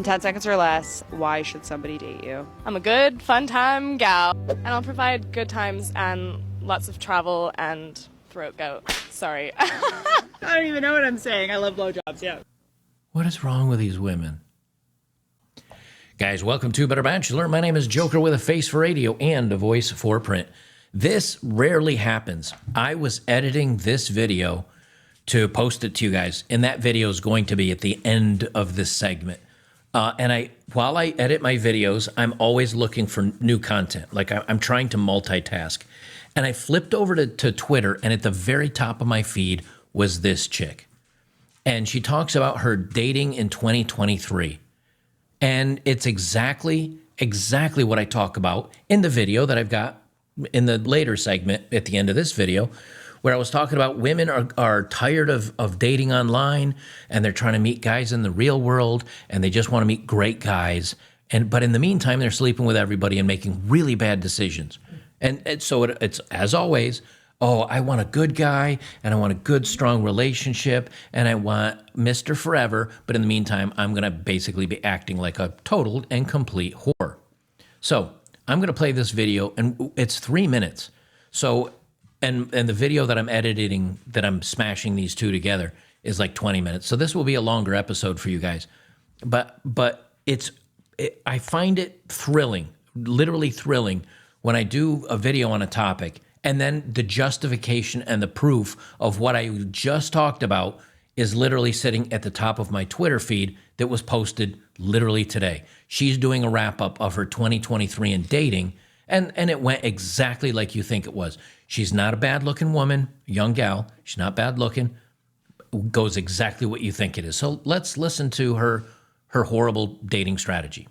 In 10 seconds or less, why should somebody date you? I'm a good, fun time gal, and I'll provide good times and lots of travel and throat goat. Sorry. I don't even know what I'm saying. I love blowjobs, yeah. What is wrong with these women? Guys, welcome to Better Bachelor. My name is Joker with a face for radio and a voice for print. This rarely happens. I was editing this video to post it to you guys, and that video is going to be at the end of this segment. While I edit my videos, I'm always looking for new content. Like I'm trying to multitask. And I flipped over to Twitter, and at the very top of my feed was this chick. And she talks about her dating in 2023. And it's exactly what I talk about in the video that I've got in the later segment at the end of this video, where I was talking about women are tired of dating online, and they're trying to meet guys in the real world, and they just want to meet great guys. But in the meantime, they're sleeping with everybody and making really bad decisions. And so it's, as always, oh, I want a good guy, and I want a good, strong relationship, and I want Mr. Forever. But in the meantime, I'm going to basically be acting like a total and complete whore. So I'm going to play this video, and it's 3 minutes. So, and the video that I'm editing, that I'm smashing these two together, is like 20 minutes. So this will be a longer episode for you guys. But I find it thrilling, literally thrilling, when I do a video on a topic, and then the justification and the proof of what I just talked about is literally sitting at the top of my Twitter feed that was posted literally today. She's doing a wrap-up of her 2023 in dating, and it went exactly like you think it was. She's not a bad-looking woman, young gal. She's not bad-looking. Goes exactly what you think it is. So let's listen to her horrible dating strategy.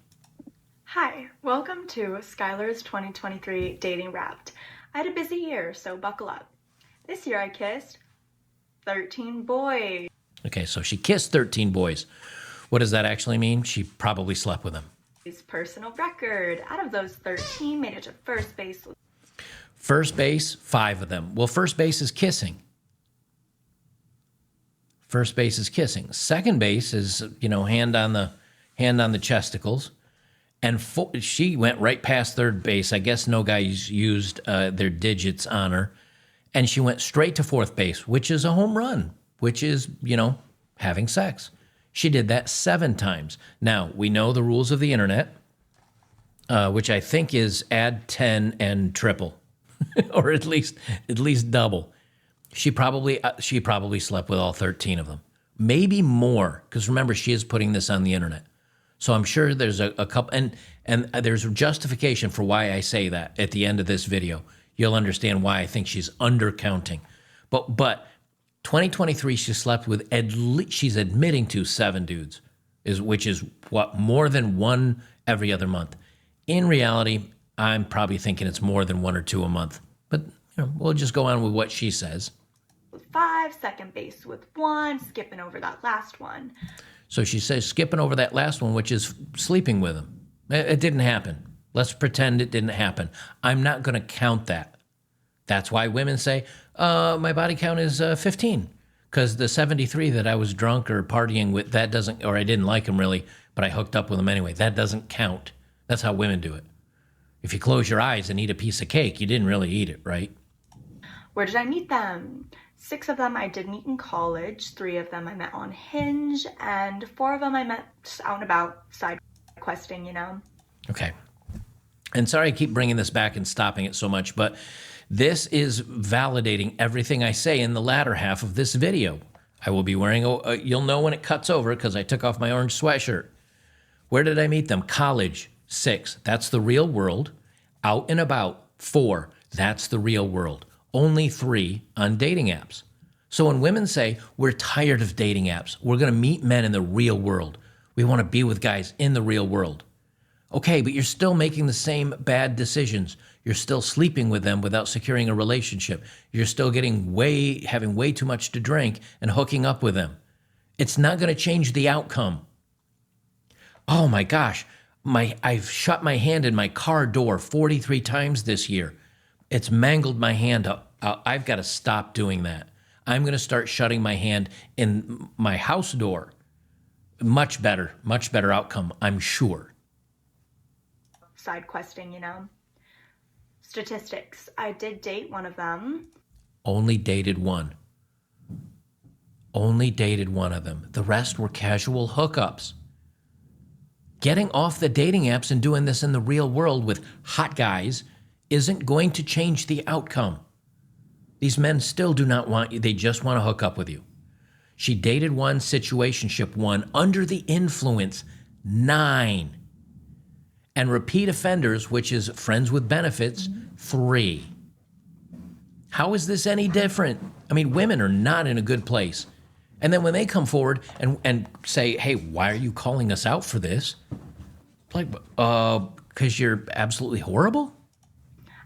Hi, welcome to Skylar's 2023 Dating Wrapped. I had a busy year, so buckle up. This year I kissed 13 boys. Okay, so she kissed 13 boys. What does that actually mean? She probably slept with them. His personal record. Out of those 13, made it to first base. First base, 5 of them. Well, first base is kissing. First base is kissing. Second base is, hand on the chesticles. And she went right past third base. I guess no guys used their digits on her. And she went straight to fourth base, which is a home run, which is, having sex. She did that 7 times. Now, we know the rules of the internet, which I think is add 10 and triple, or at least double. She probably slept with all 13 of them. Maybe more, because remember, she is putting this on the internet. So I'm sure there's a couple, and there's justification for why I say that at the end of this video. You'll understand why I think she's undercounting. But 2023, she slept with she's admitting to 7 dudes, which is what, more than 1 every other month. In reality, I'm probably thinking it's more than 1 or 2 a month. But we'll just go on with what she says. With 5, second base with 1, skipping over that last one. So she says skipping over that last one, which is sleeping with him. It didn't happen. Let's pretend it didn't happen. I'm not going to count that. That's why women say, my body count is 15. Because the 73 that I was drunk or partying with, that doesn't, or I didn't like him really, but I hooked up with him anyway. That doesn't count. That's how women do it. If you close your eyes and eat a piece of cake, you didn't really eat it, right? Where did I meet them? 6 of them I did meet in college, 3 of them I met on Hinge, and 4 of them I met out and about, side questing, Okay. And sorry I keep bringing this back and stopping it so much, but this is validating everything I say in the latter half of this video. I will be wearing, you'll know when it cuts over because I took off my orange sweatshirt. Where did I meet them? College, 6. That's the real world. Out and about, 4. That's the real world. Only 3 on dating apps. So when women say, we're tired of dating apps, we're going to meet men in the real world. We want to be with guys in the real world. Okay, but you're still making the same bad decisions. You're still sleeping with them without securing a relationship. You're still having way too much to drink and hooking up with them. It's not going to change the outcome. Oh my gosh, I've shut my hand in my car door 43 times this year. It's mangled my hand up. I've got to stop doing that. I'm going to start shutting my hand in my house door much better outcome, I'm sure. Side questing, you know. Statistics. I did date one of them. Only dated one. Only dated one of them. The rest were casual hookups. Getting off the dating apps and doing this in the real world with hot guys isn't going to change the outcome. These men still do not want you. They just want to hook up with you. She dated one, situationship one, under the influence, 9. And repeat offenders, which is friends with benefits, 3. How is this any different? I mean, women are not in a good place. And then when they come forward and say, hey, why are you calling us out for this? Like, because you're absolutely horrible?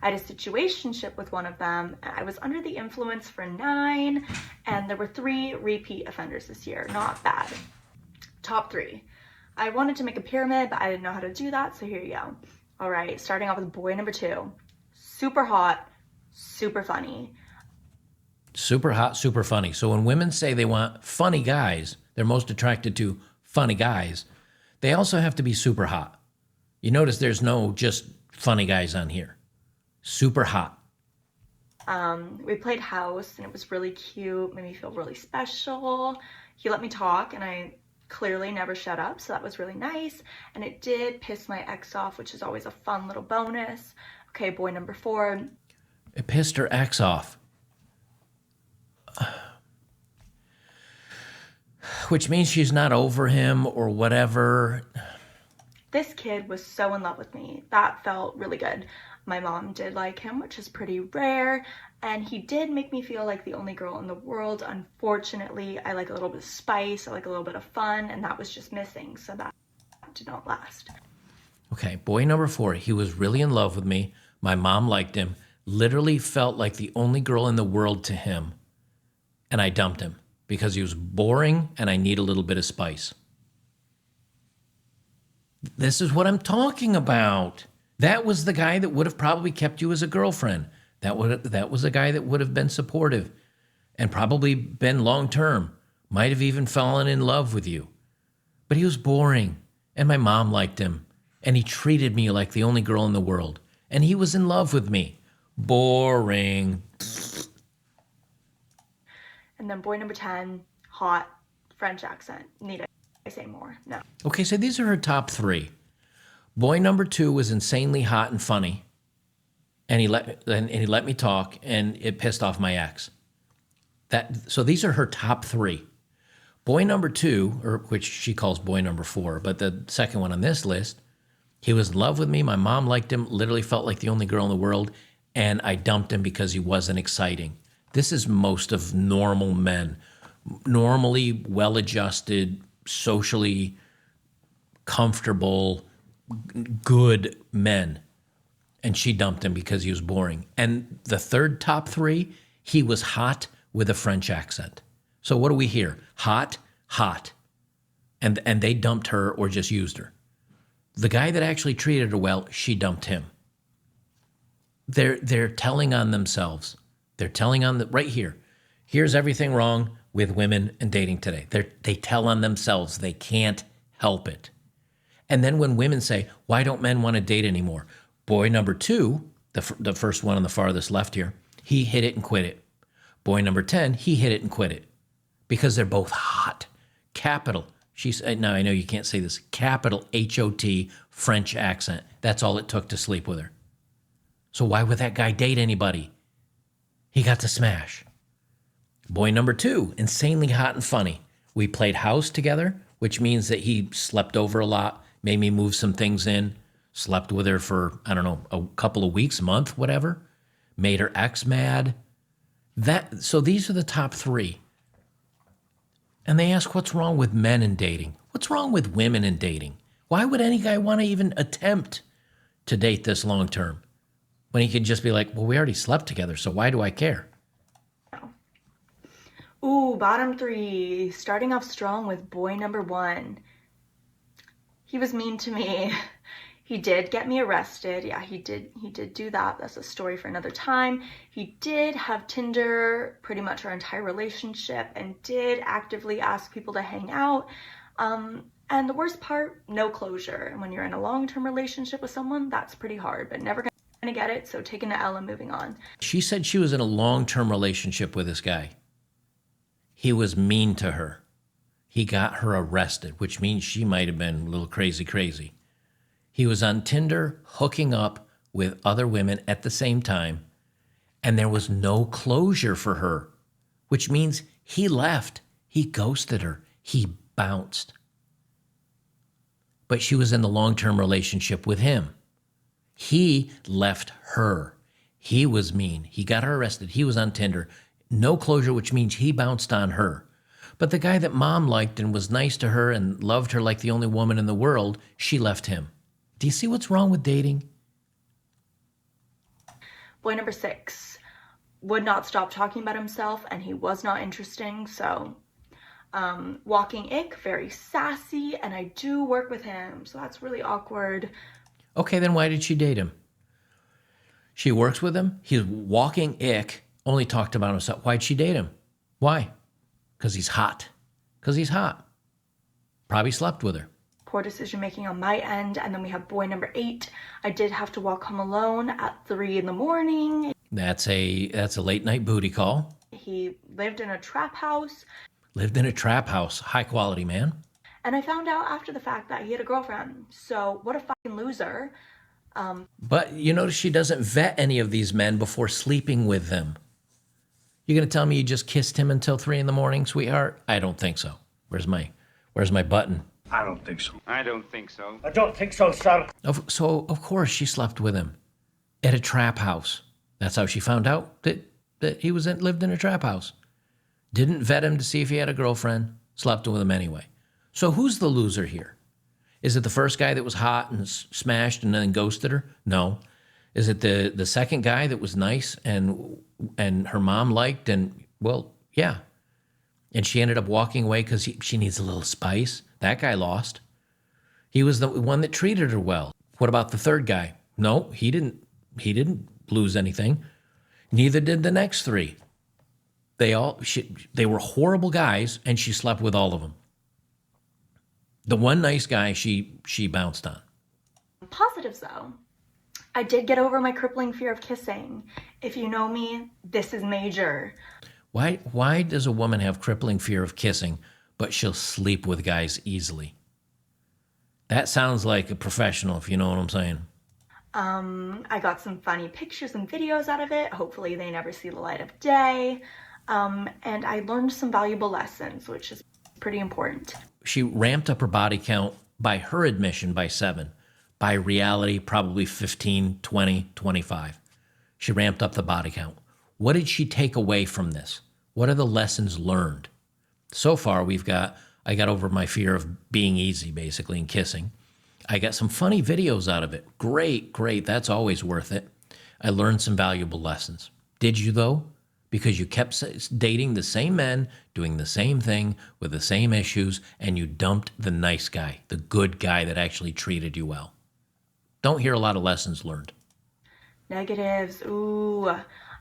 I had a situationship with one of them. I was under the influence for 9, and there were 3 repeat offenders this year. Not bad. Top 3. I wanted to make a pyramid, but I didn't know how to do that, so here you go. All right, starting off with boy number 2. Super hot, super funny. Super hot, super funny. So when women say they want funny guys, they're most attracted to funny guys, they also have to be super hot. You notice there's no just funny guys on here. Super hot. We played house, and it was really cute, made me feel really special. He let me talk, and I clearly never shut up, so that was really nice. And it did piss my ex off, which is always a fun little bonus. Okay, boy number 4. It pissed her ex off. Which means she's not over him or whatever. This kid was so in love with me. That felt really good. My mom did like him, which is pretty rare, and he did make me feel like the only girl in the world. Unfortunately, I like a little bit of spice, I like a little bit of fun, and that was just missing, so that did not last. Okay, boy number 4, he was really in love with me. My mom liked him, literally felt like the only girl in the world to him, and I dumped him because he was boring and I need a little bit of spice. This is what I'm talking about. That was the guy that would have probably kept you as a girlfriend. That was a guy that would have been supportive and probably been long-term, might have even fallen in love with you. But he was boring, and my mom liked him, and he treated me like the only girl in the world, and he was in love with me. Boring. And then boy number 10, hot, French accent. Need I say more? No. Okay, so these are her top 3. Boy number 2 was insanely hot and funny, and he let me talk, and it pissed off my ex. So these are her top 3. Boy number 2, or which she calls boy number 4, but the second one on this list, he was in love with me. My mom liked him, literally felt like the only girl in the world, and I dumped him because he wasn't exciting. This is most of normal men, normally well-adjusted, socially comfortable, good men, and she dumped him because he was boring. And the third top 3, he was hot with a French accent. So what do we hear? Hot, hot. And they dumped her or just used her. The guy that actually treated her well, she dumped him. They're telling on themselves. They're telling on right here. Here's everything wrong with women and dating today. They tell on themselves. They can't help it. And then when women say, why don't men want to date anymore? Boy number 2, the first one on the farthest left here, he hit it and quit it. Boy number 10, he hit it and quit it. Because they're both hot. Capital. Now I know you can't say this. Capital H-O-T, French accent. That's all it took to sleep with her. So why would that guy date anybody? He got to smash. Boy number 2, insanely hot and funny. We played house together, which means that he slept over a lot, made me move some things in, slept with her for, I don't know, a couple of weeks, month, whatever, made her ex mad. So these are the top 3. And they ask, what's wrong with men in dating? What's wrong with women in dating? Why would any guy want to even attempt to date this long term when he could just be like, well, we already slept together, so why do I care? Ooh, bottom 3, starting off strong with boy number 1. He was mean to me. He did get me arrested. Yeah, he did do that. That's a story for another time. He did have Tinder pretty much our entire relationship and did actively ask people to hang out. And the worst part, no closure. And when you're in a long-term relationship with someone, that's pretty hard, but never gonna get it, so taking the L and moving on. She said she was in a long-term relationship with this guy. He was mean to her. He got her arrested, which means she might have been a little crazy. He was on Tinder hooking up with other women at the same time, and there was no closure for her, which means he left. He ghosted her. He bounced. But she was in the long-term relationship with him. He left her. He was mean. He got her arrested. He was on Tinder. No closure, which means he bounced on her. But the guy that mom liked and was nice to her and loved her like the only woman in the world, she left him. Do you see what's wrong with dating? Boy number 6 would not stop talking about himself, and he was not interesting, so walking ick, very sassy, and I do work with him, so that's really awkward. Okay, then why did she date him? She works with him. He's walking ick, only talked about himself. Why'd she date him? Why? Because he's hot. Because he's hot. Probably slept with her. Poor decision making on my end. And then we have boy number 8. I did have to walk home alone at 3 in the morning. That's a late night booty call. He lived in a trap house. Lived in a trap house. High quality, man. And I found out after the fact that he had a girlfriend. So what a fucking loser. But you notice she doesn't vet any of these men before sleeping with them. You're going to tell me you just kissed him until 3 in the morning, sweetheart? I don't think so. Where's my button? I don't think so. I don't think so. I don't think so, sir. So, of course, she slept with him at a trap house. That's how she found out that he lived in a trap house. Didn't vet him to see if he had a girlfriend. Slept with him anyway. So who's the loser here? Is it the first guy that was hot and smashed and then ghosted her? No. Is it the second guy that was nice and her mom liked and, well, yeah. And she ended up walking away because she needs a little spice? That guy lost. He was the one that treated her well. What about the third guy? No, he didn't lose anything. Neither did the next 3. They were horrible guys, and she slept with all of them. The one nice guy she bounced on. Positives though. I did get over my crippling fear of kissing. If you know me, this is major. Why does a woman have crippling fear of kissing, but she'll sleep with guys easily? That sounds like a professional, if you know what I'm saying. I got some funny pictures and videos out of it. Hopefully they never see the light of day. And I learned some valuable lessons, which is pretty important. She ramped up her body count by her admission by 7. By reality, probably 15, 20, 25. She ramped up the body count. What did she take away from this? What are the lessons learned? So far, I got over my fear of being easy, basically, and kissing. I got some funny videos out of it. Great. That's always worth it. I learned some valuable lessons. Did you, though? Because you kept dating the same men, doing the same thing, with the same issues, and you dumped the nice guy, the good guy that actually treated you well. Don't hear a lot of lessons learned. Negatives. Ooh,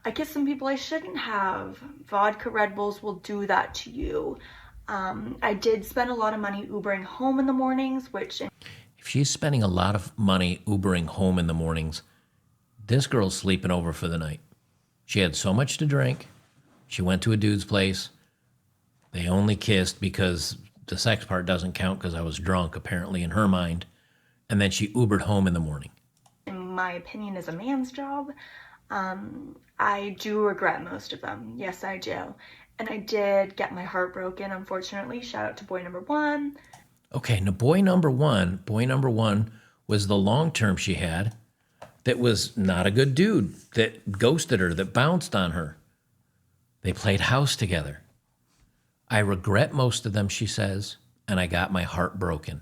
I kissed some people I shouldn't have. Vodka Red Bulls will do that to you. I did spend a lot of money Ubering home in the mornings, which... If she's spending a lot of money Ubering home in the mornings, this girl's sleeping over for the night. She had so much to drink. She went to a dude's place. They only kissed because the sex part doesn't count because I was drunk, apparently, in her mind. And then she Ubered home in the morning. In my opinion, is a man's job. I do regret most of them. Yes, I do. And I did get my heart broken, unfortunately. Shout out to boy number 1. Okay, now boy number one was the long term she had that was not a good dude, that ghosted her, that bounced on her. They played house together. I regret most of them, she says, and I got my heart broken.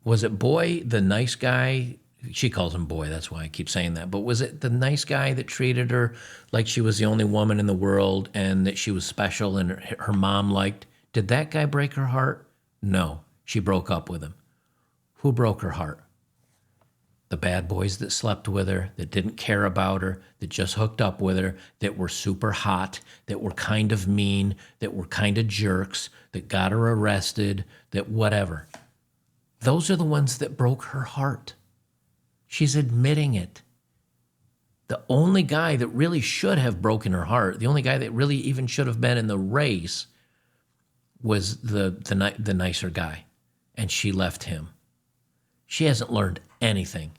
Was it boy, the nice guy? She calls him boy, that's why I keep saying that. But was it the nice guy that treated her like she was the only woman in the world and that she was special and her mom liked? Did that guy break her heart? No, she broke up with him. Who broke her heart? The bad boys that slept with her, that didn't care about her, that just hooked up with her, that were super hot, that were kind of mean, that were kind of jerks, that got her arrested, that whatever. Those are the ones that broke her heart. She's admitting it. The only guy that really should have broken her heart, the only guy that really even should have been in the race was the nicer guy, and she left him. She hasn't learned anything.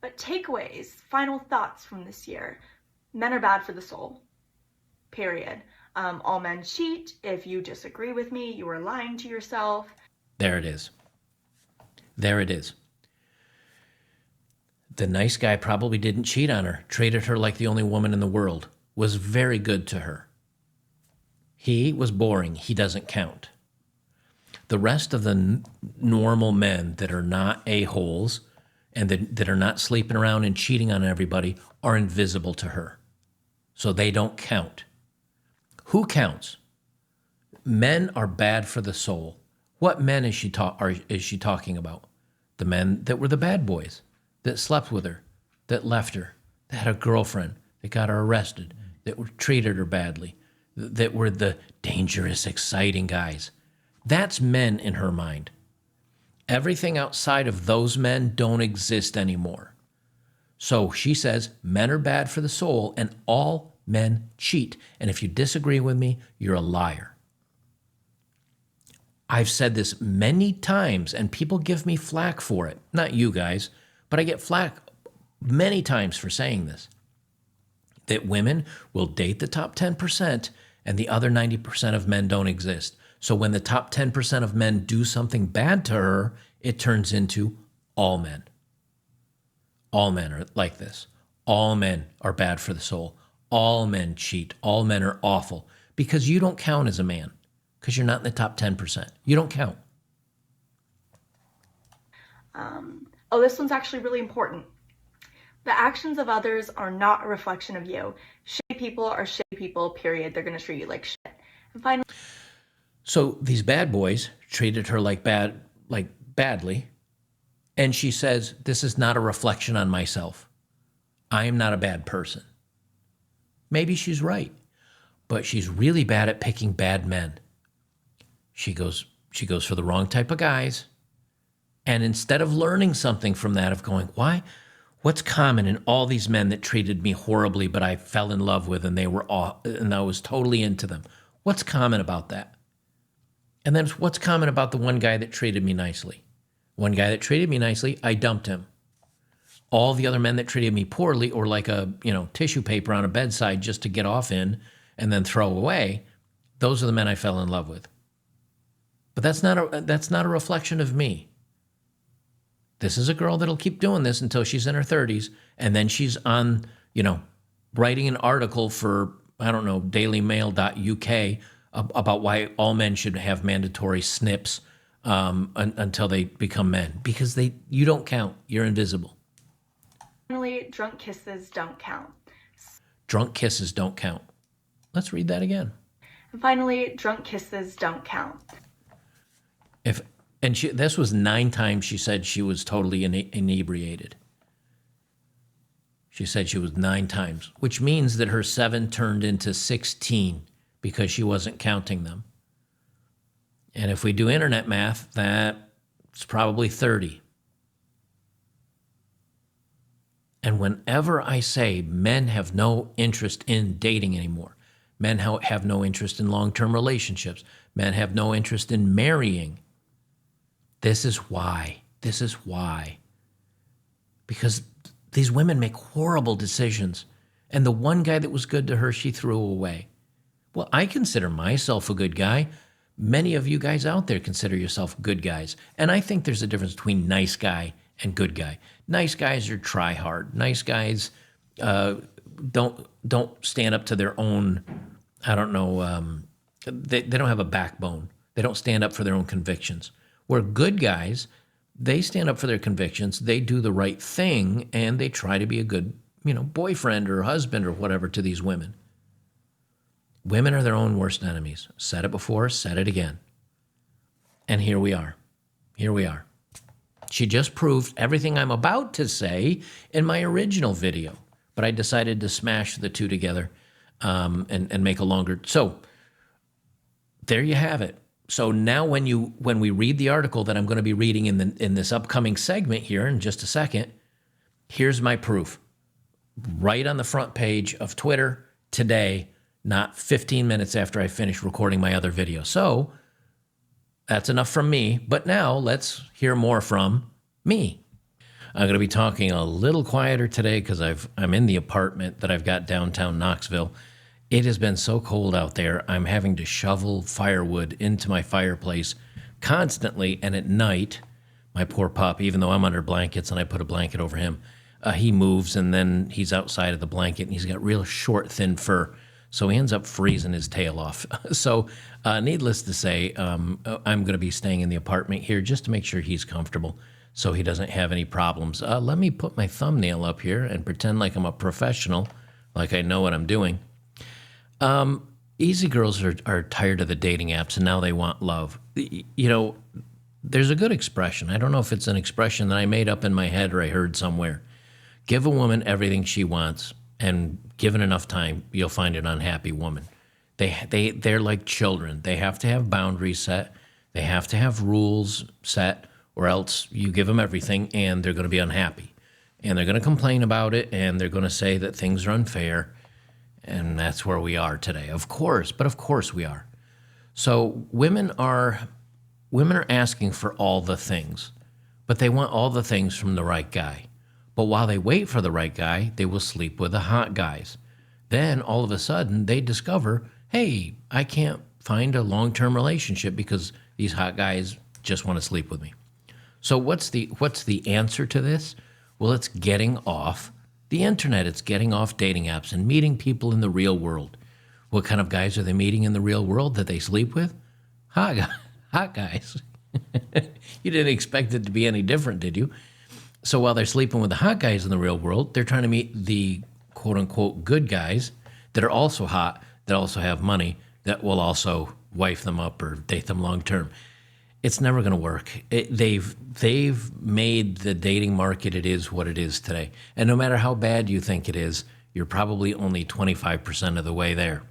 But takeaways, final thoughts from this year. Men are bad for the soul. Period. All men cheat. If you disagree with me, you are lying to yourself. There it is. There it is. The nice guy probably didn't cheat on her, treated her like the only woman in the world, was very good to her. He was boring. He doesn't count. The rest of the normal men that are not a-holes and that are not sleeping around and cheating on everybody are invisible to her. So they don't count. Who counts? Men are bad for the soul. What men is she talking about? The men that were the bad boys, that slept with her, that left her, that had a girlfriend, that got her arrested, that treated her badly, that were the dangerous, exciting guys. That's men in her mind. Everything outside of those men don't exist anymore. So she says men are bad for the soul and all men cheat. And if you disagree with me, you're a liar. I've said this many times and people give me flack for it. Not you guys, but I get flack many times for saying this. That women will date the top 10% and the other 90% of men don't exist. So when the top 10% of men do something bad to her, it turns into all men. All men are like this. All men are bad for the soul. All men cheat. All men are awful. Because you don't count as a man. Because you're not in the top 10%. You don't count. Oh, this one's actually really important. The actions of others are not a reflection of you. Shitty people are shitty people, period. They're going to treat you like shit. And finally, so these bad boys treated her badly. And she says, this is not a reflection on myself. I am not a bad person. Maybe she's right, but she's really bad at picking bad men. She goes for the wrong type of guys. And instead of learning something from that, of going, why? What's common in all these men that treated me horribly, but I fell in love with and I was totally into them? What's common about that? And then what's common about the one guy that treated me nicely? One guy that treated me nicely, I dumped him. All the other men that treated me poorly or like a tissue paper on a bedside just to get off in and then throw away, those are the men I fell in love with. But that's not a reflection of me. This is a girl that'll keep doing this until she's in her 30s, and then she's on, writing an article for, dailymail.uk about why all men should have mandatory snips until they become men. Because you don't count. You're invisible. finally, drunk kisses don't count. Drunk kisses don't count. Let's read that again. And finally, drunk kisses don't count. This was 9 times she said she was totally inebriated. She said she was 9 times, which means that her 7 turned into 16 because she wasn't counting them. And if we do internet math, that's probably 30. And whenever I say men have no interest in dating anymore, men have no interest in long-term relationships, men have no interest in marrying, this is why. This is why. Because these women make horrible decisions. And the one guy that was good to her, she threw away. Well, I consider myself a good guy. Many of you guys out there consider yourself good guys. And I think there's a difference between nice guy and good guy. Nice guys are try hard. Nice guys don't stand up to their own, they don't have a backbone. They don't stand up for their own convictions. Where good guys, they stand up for their convictions, they do the right thing, and they try to be a good, boyfriend or husband or whatever to these women. Women are their own worst enemies. Said it before, said it again. And here we are. Here we are. She just proved everything I'm about to say in my original video, but I decided to smash the two together and make a longer. So there you have it. So now when we read the article that I'm going to be reading in this upcoming segment here in just a second, here's my proof. Right on the front page of Twitter today, not 15 minutes after I finished recording my other video. So that's enough from me, but now let's hear more from me. I'm going to be talking a little quieter today because I'm in the apartment that I've got downtown Knoxville. It has been so cold out there, I'm having to shovel firewood into my fireplace constantly, and at night, my poor pup, even though I'm under blankets and I put a blanket over him, he moves and then he's outside of the blanket and he's got real short, thin fur. So he ends up freezing his tail off. So needless to say, I'm going to be staying in the apartment here just to make sure he's comfortable so he doesn't have any problems. Let me put my thumbnail up here and pretend like I'm a professional, like I know what I'm doing. Easy girls are tired of the dating apps and now they want love. You know, there's a good expression. I don't know if it's an expression that I made up in my head or I heard somewhere. Give a woman everything she wants, and given enough time, you'll find an unhappy woman. They're like children. They have to have boundaries set. They have to have rules set, or else you give them everything and they're going to be unhappy. And they're going to complain about it, and they're going to say that things are unfair. And that's where we are today. Of course we are. So women are asking for all the things, but they want all the things from the right guy. But while they wait for the right guy, they will sleep with the hot guys. Then all of a sudden they discover, hey, I can't find a long-term relationship because these hot guys just want to sleep with me. So what's the answer to this? Well, it's getting off the internet. It's getting off dating apps and meeting people in the real world. What kind of guys are they meeting in the real world that they sleep with? Hot guys. You didn't expect it to be any different, did you? So while they're sleeping with the hot guys in the real world, they're trying to meet the quote-unquote good guys that are also hot, that also have money, that will also wife them up or date them long-term. It's never going to work. They've made the dating market, it is what it is today. And no matter how bad you think it is, you're probably only 25% of the way there.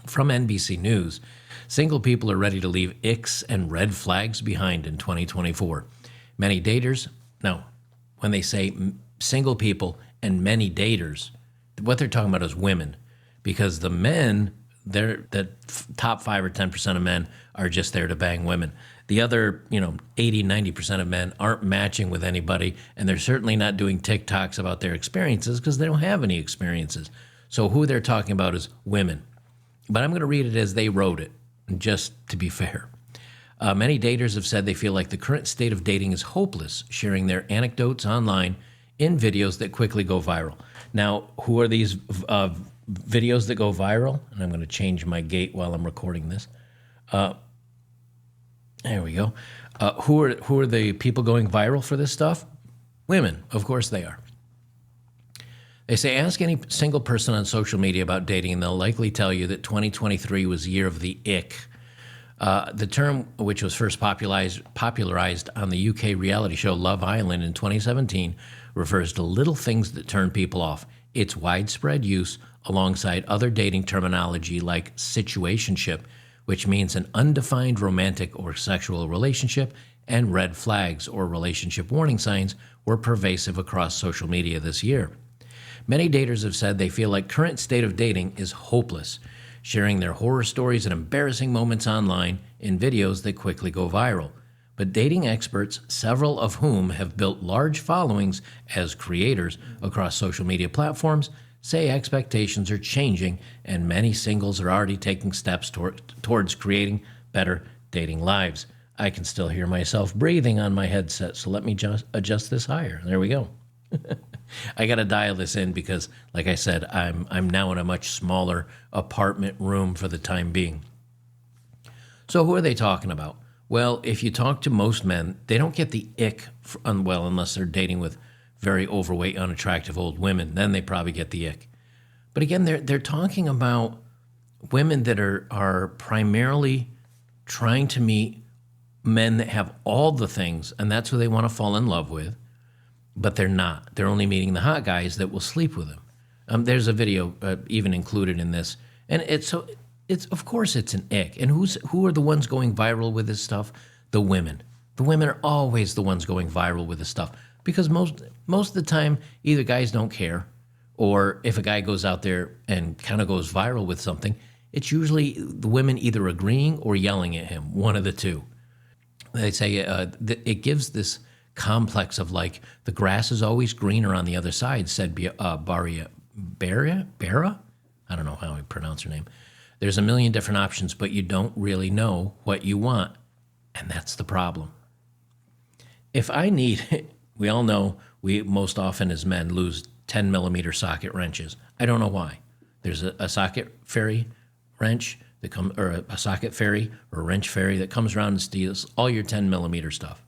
From NBC News, single people are ready to leave icks and red flags behind in 2024. Many daters, no, when they say single people and many daters, what they're talking about is women, because the men, the top 5 or 10% of men are just there to bang women. The other, 80, 90% of men aren't matching with anybody, and they're certainly not doing TikToks about their experiences because they don't have any experiences. So who they're talking about is women. But I'm going to read it as they wrote it, just to be fair. Many daters have said they feel like the current state of dating is hopeless, sharing their anecdotes online in videos that quickly go viral. Now, who are these videos that go viral? And I'm going to change my gate while I'm recording this. There we go. Who are the people going viral for this stuff? Women, of course they are. They say ask any single person on social media about dating, and they'll likely tell you that 2023 was the year of the ick. The term, which was first popularized on the UK reality show Love Island in 2017, refers to little things that turn people off. Its widespread use alongside other dating terminology like situationship, which means an undefined romantic or sexual relationship, and red flags or relationship warning signs were pervasive across social media this year. Many daters have said they feel like current state of dating is hopeless, sharing their horror stories and embarrassing moments online in videos that quickly go viral. But dating experts, several of whom have built large followings as creators across social media platforms, say expectations are changing and many singles are already taking steps towards creating better dating lives. I can still hear myself breathing on my headset, so let me just adjust this higher. There we go. I got to dial this in because, like I said, I'm now in a much smaller apartment room for the time being. So who are they talking about? Well, if you talk to most men, they don't get the ick, unless they're dating with very overweight, unattractive old women. Then they probably get the ick. But again, they're talking about women that are primarily trying to meet men that have all the things, and that's who they want to fall in love with, but they're not. They're only meeting the hot guys that will sleep with them. There's a video even included in this, and it's of course it's an ick. And who are the ones going viral with this stuff? The women. The women are always the ones going viral with this stuff because most of the time either guys don't care, or if a guy goes out there and kind of goes viral with something, it's usually the women either agreeing or yelling at him, one of the two. They say it gives this complex of like the grass is always greener on the other side, said Barra? I don't know how I pronounce her name. There's a million different options, but you don't really know what you want, and that's the problem. If I need, we all know we most often as men lose 10 millimeter socket wrenches. I don't know why. There's a socket fairy wrench that or a socket fairy or a wrench fairy that comes around and steals all your 10 millimeter stuff.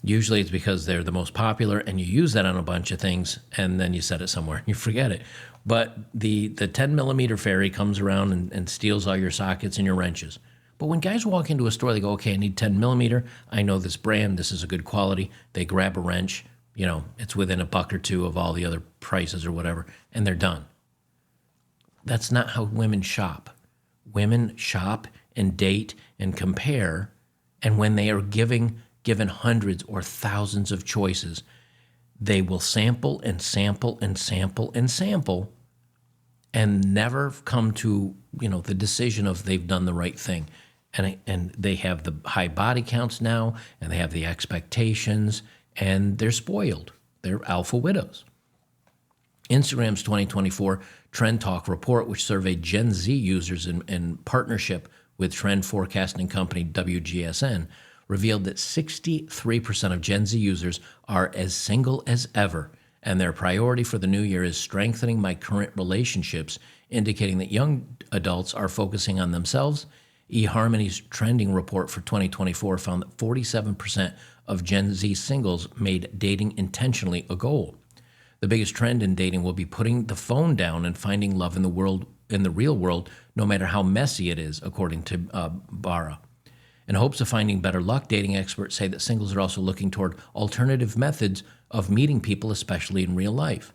Usually it's because they're the most popular and you use that on a bunch of things and then you set it somewhere and you forget it. But the 10 millimeter fairy comes around and steals all your sockets and your wrenches. But when guys walk into a store, they go, okay, I need 10 millimeter. I know this brand. This is a good quality. They grab a wrench. You know, it's within $1 or $2 of all the other prices or whatever, and they're done. That's not how women shop. Women shop and date and compare, and when they are given hundreds or thousands of choices, they will sample and sample and sample and sample and never come to, the decision of they've done the right thing. And they have the high body counts now, and they have the expectations, and they're spoiled. They're alpha widows. Instagram's 2024 Trend Talk report, which surveyed Gen Z users in partnership with trend forecasting company WGSN, revealed that 63% of Gen Z users are as single as ever, and their priority for the new year is strengthening my current relationships, indicating that young adults are focusing on themselves. eHarmony's trending report for 2024 found that 47% of Gen Z singles made dating intentionally a goal. The biggest trend in dating will be putting the phone down and finding love in the real world, no matter how messy it is, according to Barra. In hopes of finding better luck, dating experts say that singles are also looking toward alternative methods of meeting people, especially in real life.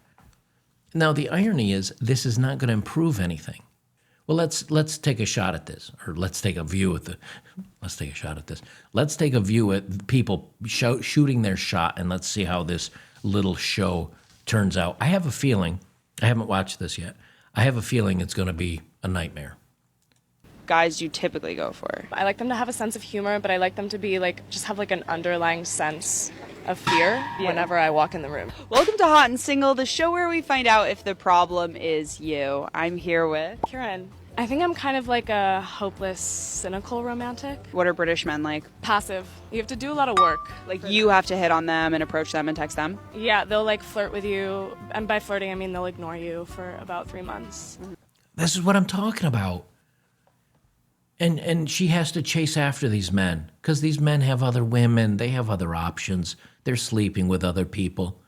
Now, the irony is this is not going to improve anything. Well, let's take a shot at this, or let's take a view at let's take a shot at this. Let's take a view at people shooting their shot, and let's see how this little show turns out. I have a feeling, I haven't watched this yet, I have a feeling it's going to be a nightmare. Guys you typically go for? I like them to have a sense of humor, but I like them to be just have an underlying sense of fear whenever I walk in the room. Welcome to Hot and Single, the show where we find out if the problem is you. I'm here with Kieran. I think I'm kind of like a hopeless, cynical romantic. What are British men like? Passive. You have to do a lot of work. You have to hit on them and approach them and text them? Yeah, they'll flirt with you. And by flirting, I mean they'll ignore you for about 3 months. This is what I'm talking about. And she has to chase after these men because these men have other women. They have other options. They're sleeping with other people.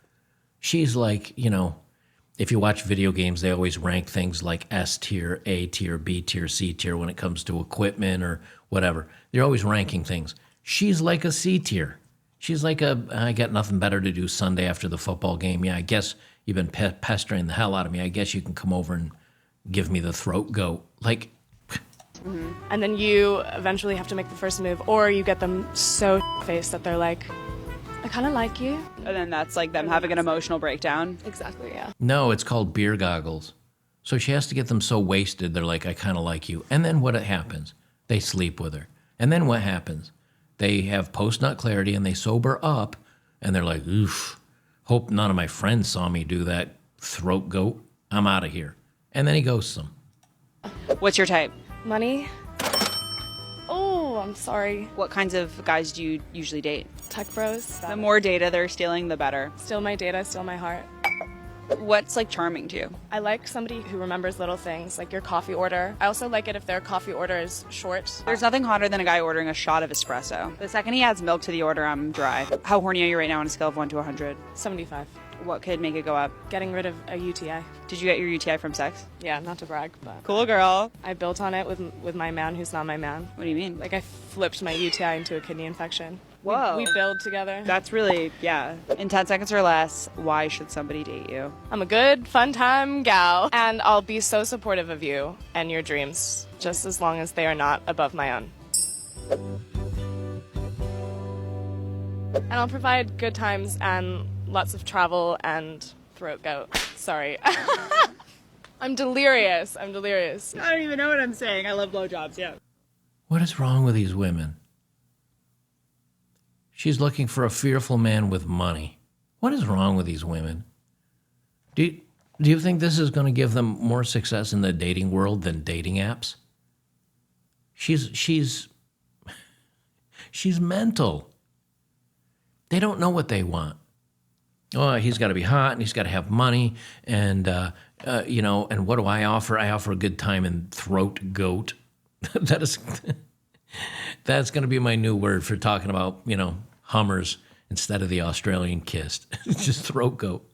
She's like, if you watch video games, they always rank things like S tier, A tier, B tier, C tier when it comes to equipment or whatever. They're always ranking things. She's like a C tier. She's like I got nothing better to do Sunday after the football game. Yeah, I guess you've been pestering the hell out of me. I guess you can come over and give me the throat goat. And then you eventually have to make the first move, or you get them so faced that they're like, I kind of like you. And then that's like them having an emotional breakdown? Exactly, yeah. No, it's called beer goggles. So she has to get them so wasted, they're like, I kind of like you. And then what happens? They sleep with her. And then what happens? They have post-nut clarity and they sober up, and they're like, oof, hope none of my friends saw me do that throat goat. I'm out of here. And then he ghosts them. What's your type? Money? Oh, I'm sorry. What kinds of guys do you usually date? Tech bros. The more data they're stealing, the better. Steal my data, steal my heart. What's charming to you? I like somebody who remembers little things, like your coffee order. I also like it if their coffee order is short. There's nothing hotter than a guy ordering a shot of espresso. The second he adds milk to the order, I'm dry. How horny are you right now on a scale of 1 to 100? 75. What could make it go up? Getting rid of a UTI. Did you get your UTI from sex? Yeah, not to brag, but Cool girl. I built on it with my man who's not my man. What do you mean? Like I flipped my UTI into a kidney infection. Whoa. We build together. That's really, yeah. In 10 seconds or less, why should somebody date you? I'm a good, fun time gal, and I'll be so supportive of you and your dreams, just as long as they are not above my own. And I'll provide good times and lots of travel and throat goat. Sorry. I'm delirious. I don't even know what I'm saying. I love blowjobs, yeah. What is wrong with these women? She's looking for a fearful man with money. What is wrong with these women? Do you think this is going to give them more success in the dating world than dating apps? She's mental. They don't know what they want. Oh, he's got to be hot and he's got to have money and and what do I offer? I offer a good time and throat goat. That's going to be my new word for talking about, Hummers instead of the Australian kissed. Just throat goat.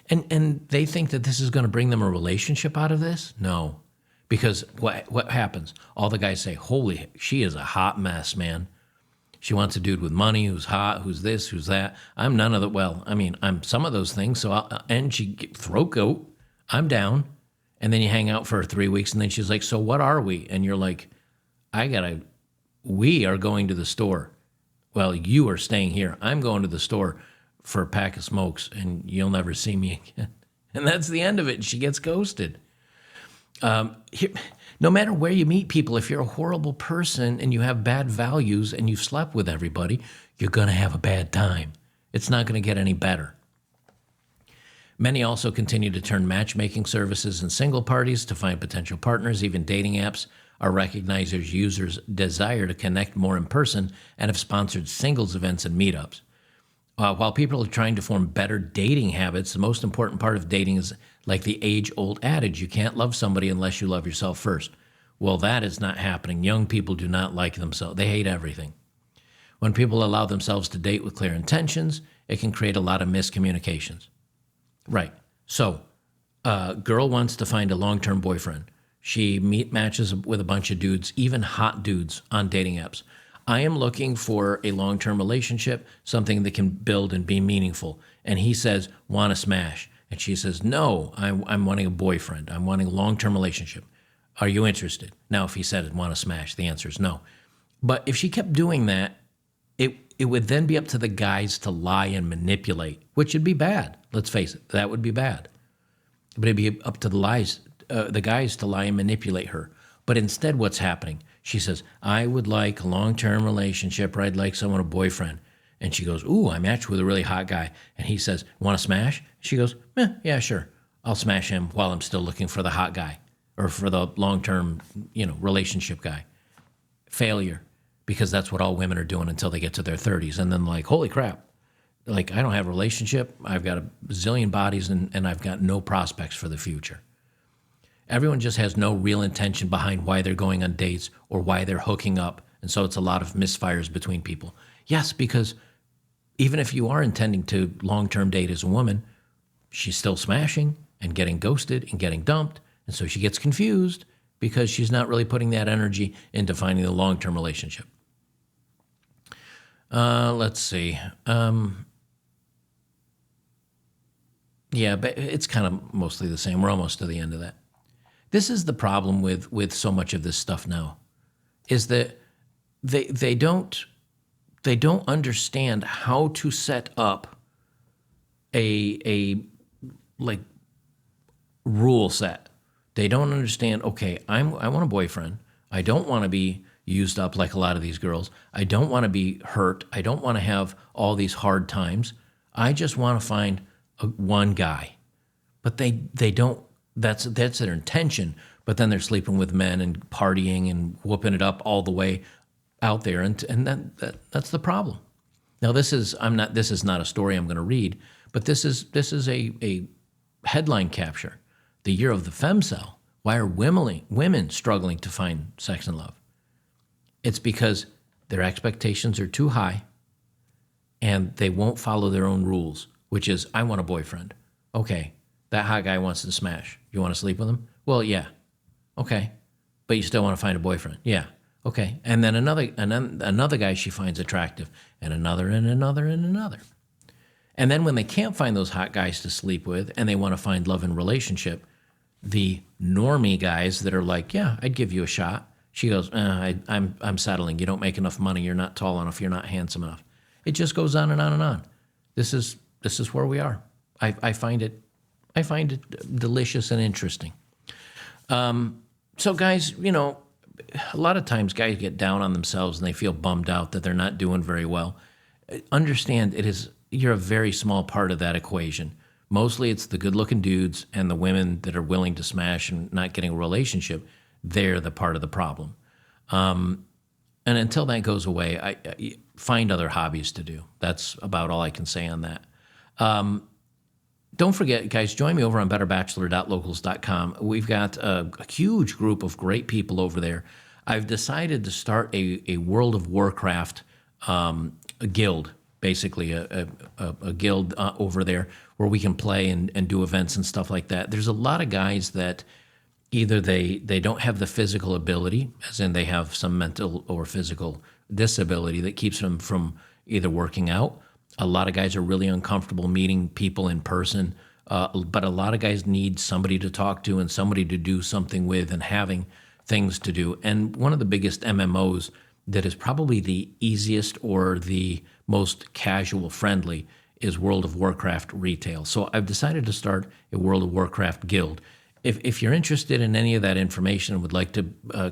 And they think that this is going to bring them a relationship out of this? No. Because what happens? All the guys say, holy, she is a hot mess, man. She wants a dude with money, who's hot, who's this, who's that. I'm none of the, I'm some of those things. So and she throat goat, I'm down. And then you hang out for 3 weeks and then she's like, so what are we? And you're like, we are going to the store. Well, you are staying here. I'm going to the store for a pack of smokes and you'll never see me again. And that's the end of it. She gets ghosted. No matter where you meet people, if you're a horrible person and you have bad values and you've slept with everybody, you're going to have a bad time. It's not going to get any better. Many also continue to turn matchmaking services and single parties to find potential partners. Even dating apps are recognized as users' desire to connect more in person and have sponsored singles events and meetups. While people are trying to form better dating habits, the most important part of dating is like the age-old adage, you can't love somebody unless you love yourself first. Well, that is not happening. Young people do not like themselves. They hate everything. When people allow themselves to date with clear intentions, it can create a lot of miscommunications. Right. So, girl wants to find a long-term boyfriend. She matches with a bunch of dudes, even hot dudes, on dating apps. I am looking for a long-term relationship, something that can build and be meaningful. And he says, want to smash. And she says, no, I'm wanting a boyfriend. I'm wanting a long-term relationship. Are you interested? Now, if he said, want to smash, the answer is no. But if she kept doing that, it would then be up to the guys to lie and manipulate, which would be bad. Let's face it, that would be bad. But it'd be up to the guys to lie and manipulate her. But instead, what's happening? She says, I would like a long-term relationship, or I'd like someone, a boyfriend. And she goes, ooh, I matched with a really hot guy. And he says, want to smash? She goes, yeah, sure. I'll smash him while I'm still looking for the hot guy or for the long-term, relationship guy. Failure, because that's what all women are doing until they get to their 30s. And then like, holy crap, like I don't have a relationship. I've got a zillion bodies and I've got no prospects for the future. Everyone just has no real intention behind why they're going on dates or why they're hooking up. And so it's a lot of misfires between people. Yes, because even if you are intending to long-term date as a woman, she's still smashing and getting ghosted and getting dumped. And so she gets confused because she's not really putting that energy into finding the long-term relationship. Let's see. Yeah, but it's kind of mostly the same. We're almost to the end of that. This is the problem with so much of this stuff now, is that they don't understand how to set up a like rule set. They don't understand, okay, I want a boyfriend. I don't want to be used up like a lot of these girls. I don't want to be hurt. I don't want to have all these hard times. I just want to find one guy. But they don't. That's their intention, but then they're sleeping with men and partying and whooping it up all the way out there, and that's the problem. Now this is not a story I'm going to read, but this is a headline capture. The year of the femcel. Why are women struggling to find sex and love? It's because their expectations are too high, and they won't follow their own rules. which is, I want a boyfriend. Okay, that hot guy wants to smash. You want to sleep with him? Well, yeah. Okay, but you still want to find a boyfriend? Yeah. Okay, and then another guy she finds attractive, and another and another and another. And then when they can't find those hot guys to sleep with, and they want to find love and relationship, the normie guys that are like, yeah, I'd give you a shot. She goes, I'm settling. You don't make enough money. You're not tall enough. You're not handsome enough. It just goes on and on and on. This is where we are. I find it delicious and interesting. So guys, a lot of times guys get down on themselves and they feel bummed out that they're not doing very well. Understand you're a very small part of that equation. Mostly it's the good-looking dudes and the women that are willing to smash and not getting a relationship. They're the part of the problem. And until that goes away, I find other hobbies to do. That's about all I can say on that. Don't forget, guys, join me over on betterbachelor.locals.com. We've got a huge group of great people over there. I've decided to start a World of Warcraft a guild, basically a guild over there where we can play and do events and stuff like that. There's a lot of guys that either they don't have the physical ability, as in they have some mental or physical disability that keeps them from either working out. A lot of guys are really uncomfortable meeting people in person, but a lot of guys need somebody to talk to and somebody to do something with and having things to do. And one of the biggest MMOs that is probably the easiest or the most casual friendly is World of Warcraft retail. So I've decided to start a World of Warcraft guild. If you're interested in any of that information and would like to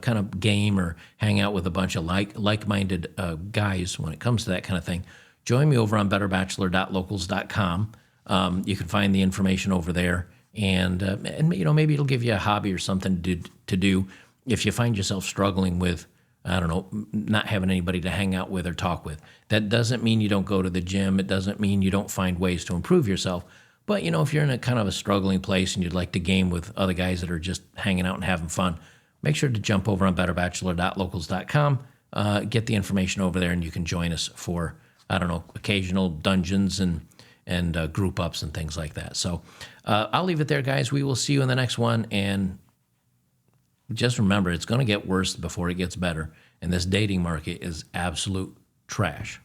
kind of game or hang out with a bunch of like-minded guys when it comes to that kind of thing, join me over on betterbachelor.locals.com. You can find the information over there, and maybe it'll give you a hobby or something to do if you find yourself struggling with, I don't know, not having anybody to hang out with or talk with. That doesn't mean you don't go to the gym. It doesn't mean you don't find ways to improve yourself. But, if you're in a kind of a struggling place and you'd like to game with other guys that are just hanging out and having fun, make sure to jump over on betterbachelor.locals.com, get the information over there, and you can join us for, I don't know, occasional dungeons and group ups and things like that. So I'll leave it there, guys. We will see you in the next one. And just remember, it's going to get worse before it gets better. And this dating market is absolute trash.